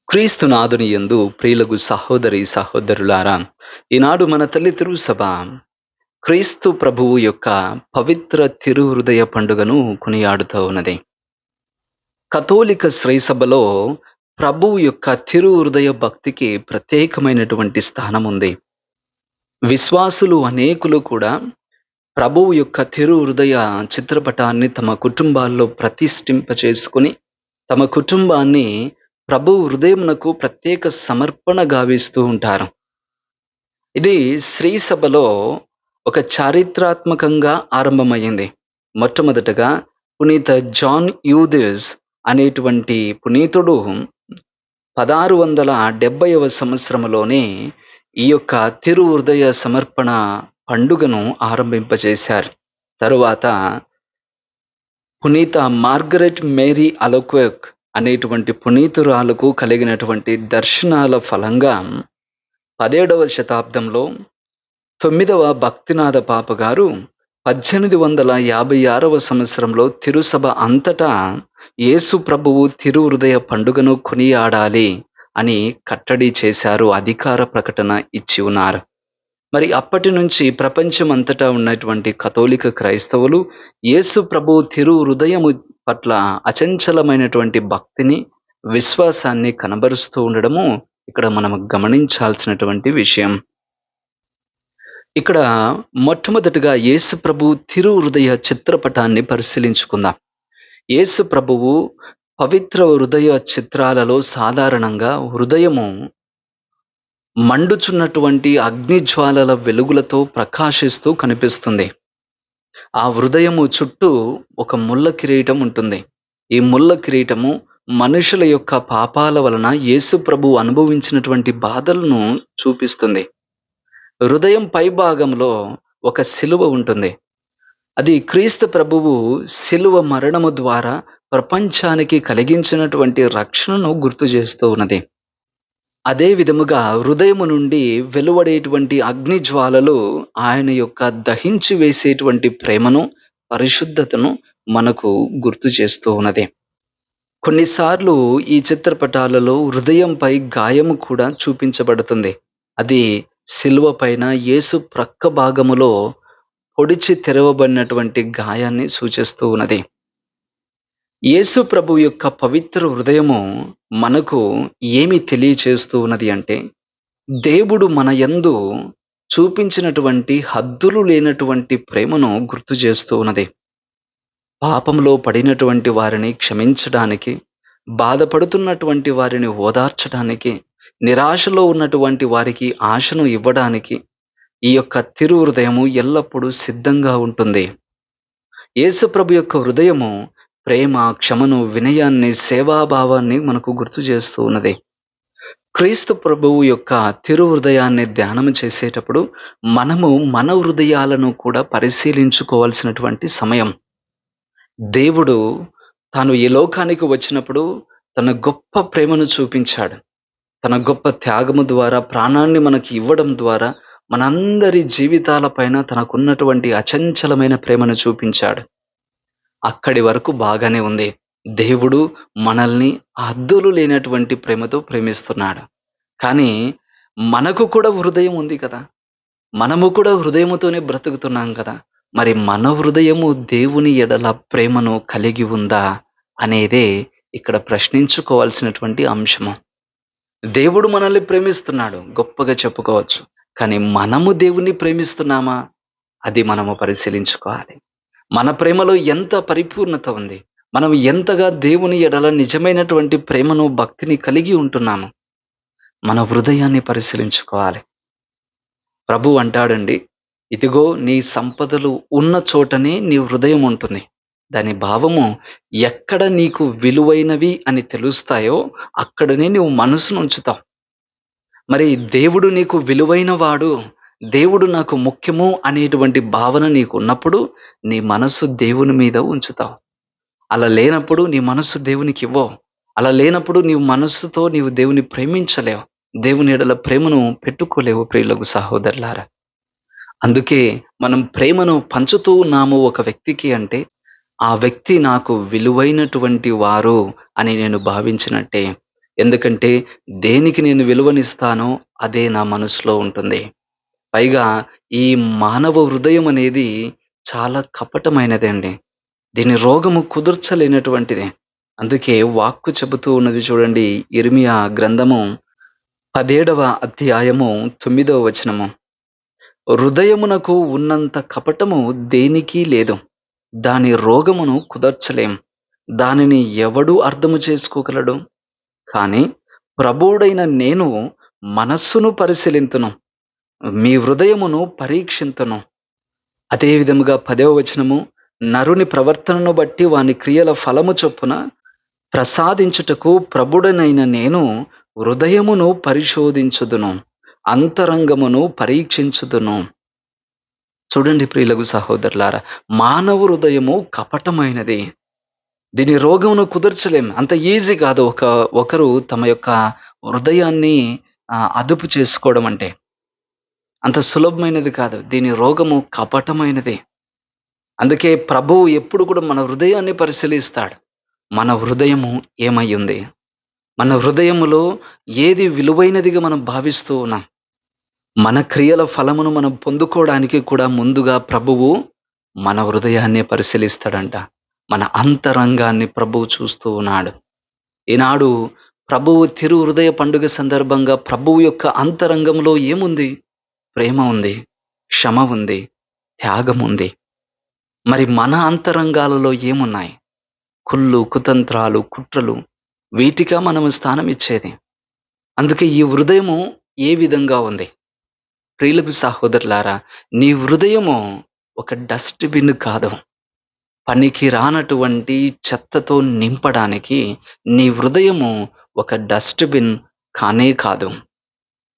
క్రీస్తునాథుని యందు ప్రియులకు సహోదరి సహోదరులారా, ఈనాడు మన తల్లి తిరుసభ క్రీస్తు ప్రభువు యొక్క పవిత్ర తిరుహృదయ పండుగను కొనియాడుతూ ఉన్నది. కథోలిక శ్రైసభలో ప్రభువు యొక్క తిరుహృదయ భక్తికి ప్రత్యేకమైనటువంటి స్థానం ఉంది. విశ్వాసులు అనేకులు కూడా ప్రభువు యొక్క తిరుహృదయ చిత్రపటాన్ని తమ కుటుంబాల్లో ప్రతిష్ఠింపచేసుకొని తమ కుటుంబాన్ని ప్రభు హృదయమునకు ప్రత్యేక సమర్పణ గావిస్తూ ఉంటారు. ఇది శ్రీ సభలో ఒక చారిత్రాత్మకంగా ఆరంభమయ్యింది. మొట్టమొదటగా పునీత జాన్ యూదిస్ అనేటువంటి పునీతుడు 1670వ సంవత్సరంలోనే ఈ యొక్క తిరు హృదయ సమర్పణ పండుగను ఆరంభింపజేశారు. తరువాత పునీత మార్గరెట్ మేరీ అలక్వేక్ అనేటువంటి పునీతురాలకు కలిగినటువంటి దర్శనాల ఫలంగా 17వ శతాబ్దంలో 9వ భక్తినాథ పాప గారు 1856వ సంవత్సరంలో తిరుసభ అంతటా యేసు ప్రభువు తిరు హృదయ పండుగను కొనియాడాలి అని కట్టడి చేశారు, అధికార ప్రకటన ఇచ్చి ఉన్నారు. మరి అప్పటి నుంచి ప్రపంచం అంతటా ఉన్నటువంటి కథోలిక క్రైస్తవులు యేసు ప్రభు తిరు హృదయము పట్ల అచంచలమైనటువంటి భక్తిని, విశ్వాసాన్ని కనబరుస్తూ ఉండడము ఇక్కడ మనం గమనించాల్సినటువంటి విషయం. ఇక్కడ మొట్టమొదటిగా యేసు ప్రభు తిరు హృదయ చిత్రపటాన్ని పరిశీలించుకుందాం. యేసు ప్రభువు పవిత్ర హృదయ చిత్రాలలో సాధారణంగా హృదయము మండుచున్నటువంటి అగ్నిజ్వాలల వెలుగులతో ప్రకాశిస్తూ కనిపిస్తుంది. ఆ హృదయము చుట్టూ ఒక ముళ్ళ కిరీటం ఉంటుంది. ఈ ముళ్ళ కిరీటము మనుషుల యొక్క పాపాల వలన యేసు ప్రభు అనుభవించినటువంటి బాధలను చూపిస్తుంది. హృదయం పై భాగంలో ఒక శిలువ ఉంటుంది. అది క్రీస్తు ప్రభువు శిలువ మరణము ద్వారా ప్రపంచానికి కలిగించినటువంటి రక్షణను గుర్తు చేస్తూ ఉన్నది. అదే విధముగా హృదయము నుండి వెలువడేటువంటి అగ్ని జ్వాలలు ఆయన యొక్క దహించి వేసేటువంటి ప్రేమను, పరిశుద్ధతను మనకు గుర్తు చేస్తూ ఉన్నది. కొన్నిసార్లు ఈ చిత్రపటాలలో హృదయంపై గాయము కూడా చూపించబడుతుంది. అది శిలువ పైన యేసు ప్రక్క భాగములో పొడిచి తెరవబడినటువంటి గాయాన్ని సూచిస్తూ ఉన్నది. యేసు ప్రభు యొక్క పవిత్ర హృదయము మనకు ఏమి తెలియచేస్తూ ఉన్నది అంటే, దేవుడు మన యందు చూపించినటువంటి హద్దులు లేనటువంటి ప్రేమను గుర్తు చేస్తూ ఉన్నది. పాపంలో పడినటువంటి వారిని క్షమించడానికి, బాధపడుతున్నటువంటి వారిని ఓదార్చడానికి, నిరాశలో ఉన్నటువంటి వారికి ఆశను ఇవ్వడానికి ఈ యొక్క తిరు హృదయము ఎల్లప్పుడూ సిద్ధంగా ఉంటుంది. యేసు ప్రభు యొక్క హృదయము ప్రేమ, క్షమను, వినయాన్ని, సేవాభావాన్ని మనకు గుర్తు చేస్తూ ఉన్నది. క్రీస్తు ప్రభువు యొక్క తిరు హృదయాన్ని ధ్యానం చేసేటప్పుడు మనము మన హృదయాలను కూడా పరిశీలించుకోవాల్సినటువంటి సమయం. దేవుడు తాను ఈ లోకానికి వచ్చినప్పుడు తన గొప్ప ప్రేమను చూపించాడు. తన గొప్ప త్యాగము ద్వారా, ప్రాణాన్ని మనకి ఇవ్వడం ద్వారా మనందరి జీవితాల పైన తనకున్నటువంటి అచంచలమైన ప్రేమను చూపించాడు. అక్కడి వరకు బాగానే ఉంది. దేవుడు మనల్ని హద్దులు లేనటువంటి ప్రేమతో ప్రేమిస్తున్నాడు. కానీ మనకు కూడా హృదయం ఉంది కదా, మనము కూడా హృదయముతోనే బ్రతుకుతున్నాం కదా. మరి మన హృదయము దేవుని ఎడల ప్రేమను కలిగి ఉందా అనేదే ఇక్కడ ప్రశ్నించుకోవాల్సినటువంటి అంశము. దేవుడు మనల్ని ప్రేమిస్తున్నాడు, గొప్పగా చెప్పుకోవచ్చు. కానీ మనము దేవుణ్ణి ప్రేమిస్తున్నామా? అది మనము పరిశీలించుకోవాలి. మన ప్రేమలో ఎంత పరిపూర్ణత ఉంది? మనం ఎంతగా దేవుని ఎడల నిజమైనటువంటి ప్రేమను, భక్తిని కలిగి ఉంటున్నాము? మన హృదయాన్ని పరిశీలించుకోవాలి. ప్రభు అంటాడండి, ఇదిగో నీ సంపదలు ఉన్న చోటనే నీ హృదయం ఉంటుంది. దాని భావము, ఎక్కడ నీకు విలువైనవి అని తెలుస్తాయో అక్కడనే నువ్వు మనసును ఉంచుతావు. మరి దేవుడు నీకు విలువైన వాడు, దేవుడు నాకు ముఖ్యము అనేటువంటి భావన నీకు ఉన్నప్పుడు నీ మనస్సు దేవుని మీద ఉంచుతావు. అలా లేనప్పుడు నీ మనస్సు దేవునికి ఇవ్వవు. అలా లేనప్పుడు నీవు మనస్సుతో నీవు దేవుని ప్రేమించలేవు. దేవుని ఎడల ప్రేమను పెట్టుకోలేవు ప్రియులకు సహోదరులారా. అందుకే మనం ప్రేమను పంచుతూ ఉన్నాము ఒక వ్యక్తికి అంటే, ఆ వ్యక్తి నాకు విలువైనటువంటి వారు అని నేను భావించినట్టే. ఎందుకంటే దేనికి నేను విలువనిస్తానో అదే నా మనసులో ఉంటుంది. పైగా ఈ మానవ హృదయం అనేది చాలా కపటమైనదండి. దీని రోగము కుదుర్చలేనటువంటిది. అందుకే వాక్కు చెబుతూ ఉన్నది చూడండి. యిర్మీయా గ్రంథము 17వ అధ్యాయము 9వ వచనము. హృదయమునకు ఉన్నంత కపటము దేనికీ లేదు. దాని రోగమును కుదర్చలేం. దానిని ఎవడు అర్థము చేసుకోగలడు? కానీ ప్రభువుడైన నేను మనస్సును పరిశీలింతును. మీ హృదయమును పరీక్షింతును. అదే విధముగా 10వ వచనము, నరుని ప్రవర్తనను బట్టి వాని క్రియల ఫలము చొప్పున ప్రసాదించుటకు ప్రభుడనైన నేను హృదయమును పరిశోధించుదును, అంతరంగమును పరీక్షించుదును. చూడండి ప్రియులకు సహోదరులారా, మానవ హృదయము కపటమైనది. దీని రోగమును కుదర్చలేం. అంత ఈజీ కాదు ఒకరు తమ యొక్క హృదయాన్ని అదుపు చేసుకోవడం అంటే. అంత సులభమైనది కాదు. దీని రోగము కపటమైనది. అందుకే ప్రభువు ఎప్పుడు కూడా మన హృదయాన్ని పరిశీలిస్తాడు. మన హృదయము ఏమయ్యుంది? మన హృదయములో ఏది విలువైనదిగా మనం భావిస్తూ ఉన్నాం? మన క్రియల ఫలమును మనం పొందుకోవడానికి కూడా ముందుగా ప్రభువు మన హృదయాన్నే పరిశీలిస్తాడంట. మన అంతరంగాన్ని ప్రభువు చూస్తూ ఉన్నాడు. ఈనాడు ప్రభువు తిరు హృదయ పండుగ సందర్భంగా ప్రభువు యొక్క అంతరంగంలో ఏముంది? ప్రేమ ఉంది, క్షమ ఉంది, త్యాగం ఉంది. మరి మన అంతరంగాలలో ఏమున్నాయి? కుళ్ళు, కుతంత్రాలు, కుట్రలు, వీటికా మనము స్థానం ఇచ్చేది. అందుకే ఈ హృదయము ఏ విధంగా ఉంది? ప్రియులకు సహోదరులారా, నీ హృదయము ఒక డస్ట్‌బిన్ కాదు. పనికి రానటువంటి చెత్తతో నింపడానికి నీ హృదయము ఒక డస్ట్‌బిన్ కానే కాదు.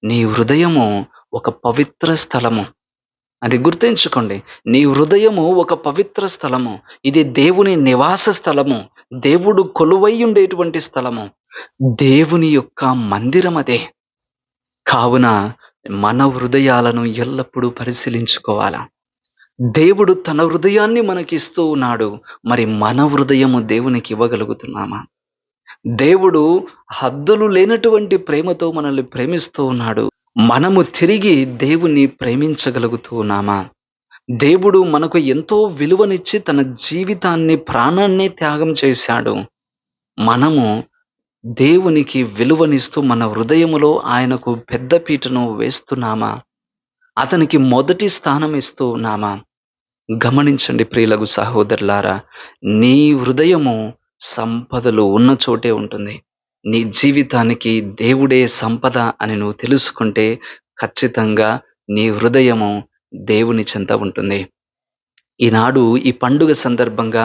నీ హృదయము ఒక పవిత్ర స్థలము. అది గుర్తుంచుకోండి. నీ హృదయము ఒక పవిత్ర స్థలము. ఇది దేవుని నివాస స్థలము. దేవుడు కొలువై ఉండేటువంటి స్థలము. దేవుని యొక్క మందిరం అదే. కావున మన హృదయాలను ఎల్లప్పుడూ పరిశీలించుకోవాలా. దేవుడు తన హృదయాన్ని మనకిస్తూ ఉన్నాడు. మరి మన హృదయము దేవునికి ఇవ్వగలుగుతున్నామా? దేవుడు హద్దులు లేనటువంటి ప్రేమతో మనల్ని ప్రేమిస్తూ ఉన్నాడు. మనము తిరిగి దేవుణ్ణి ప్రేమించగలుగుతూ ఉన్నామా? దేవుడు మనకు ఎంతో విలువనిచ్చి తన జీవితాన్ని, ప్రాణాన్నే త్యాగం చేశాడు. మనము దేవునికి విలువనిస్తూ మన హృదయములో ఆయనకు పెద్ద పీటను వేస్తున్నామా? అతనికి మొదటి స్థానం ఇస్తూ ఉన్నామా? గమనించండి ప్రియులకు సహోదరులారా, నీ హృదయము సంపదలు ఉన్న చోటే ఉంటుంది. నీ జీవితానికి దేవుడే సంపద అని నువ్వు తెలుసుకుంటే ఖచ్చితంగా నీ హృదయము దేవుని చెంత ఉంటుంది. ఈనాడు ఈ పండుగ సందర్భంగా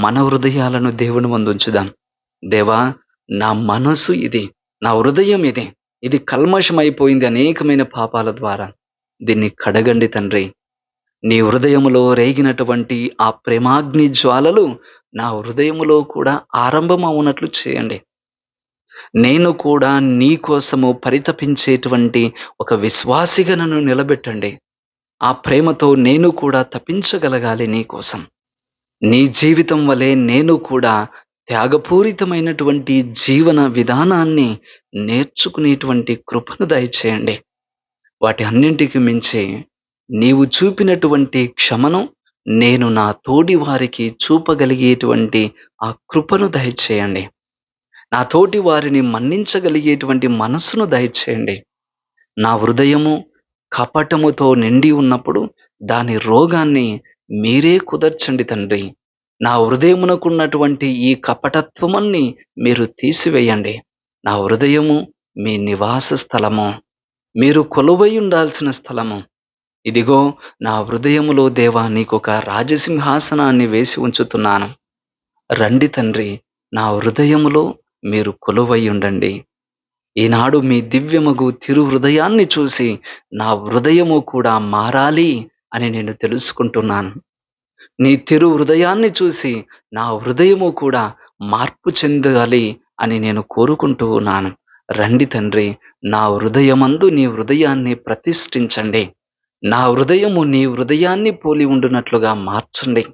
మన హృదయాలను దేవుని ముందు ఉంచుదాం. దేవా, నా మనసు ఇది, నా హృదయం ఇది, ఇది కల్మషమైపోయింది అనేకమైన పాపాల ద్వారా. దీన్ని కడగండి తండ్రి. నీ హృదయములో రేగినటువంటి ఆ ప్రేమాగ్ని జ్వాలలు నా హృదయములో కూడా ఆరంభమవునట్లు చేయండి. నేను కూడా నీ కోసము పరితపించేటువంటి ఒక విశ్వాసిగా నన్ను నిలబెట్టండి. ఆ ప్రేమతో నేను కూడా తపించగలగాలి నీ కోసం. నీ జీవితం వలె నేను కూడా త్యాగపూరితమైనటువంటి జీవన విధానాన్ని నేర్చుకునేటువంటి కృపను దయచేయండి. వాటి అన్నింటికి మించి నీవు చూపినటువంటి క్షమను నేను నా తోడి వారికి చూపగలిగేటువంటి ఆ కృపను దయచేయండి. నా తోటి వారిని మన్నించగలిగేటువంటి మనస్సును దయచేయండి. నా హృదయము కపటముతో నిండి ఉన్నప్పుడు దాని రోగాన్ని మీరే కుదర్చండి తండ్రి. నా హృదయమునకున్నటువంటి ఈ కపటత్వమన్ని మీరు తీసివేయండి. నా హృదయము మీ నివాస స్థలము, మీరు కొలువై ఉండాల్సిన స్థలము. ఇదిగో నా హృదయములో దేవా నీకొక రాజసింహాసనాన్ని వేసి ఉంచుతున్నాను. రండి తండ్రి, నా హృదయములో మీరు కొలువై ఉండండి. ఈనాడు మీ దివ్యమగు తిరు హృదయాన్ని చూసి నా హృదయము కూడా మారాలి అని నేను తెలుసుకుంటున్నాను. నీ తిరు హృదయాన్ని చూసి నా హృదయము కూడా మార్పు చెందాలి అని నేను కోరుకుంటూ ఉన్నాను. రండి తండ్రి, నా హృదయమందు నీ హృదయాన్ని ప్రతిష్ఠించండి. నా హృదయము నీ హృదయాన్ని పోలి ఉండునట్లుగా మార్చండి.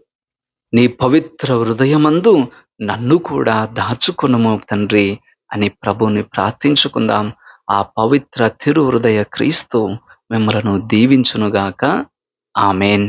నీ పవిత్ర హృదయమందు నన్ను కూడా దాచుకొనుము తండ్రి అని ప్రభువుని ప్రార్థించుకుందాం. ఆ పవిత్ర తిరు హృదయ క్రీస్తు మిమ్మలను దీవించునుగాక. ఆమేన్.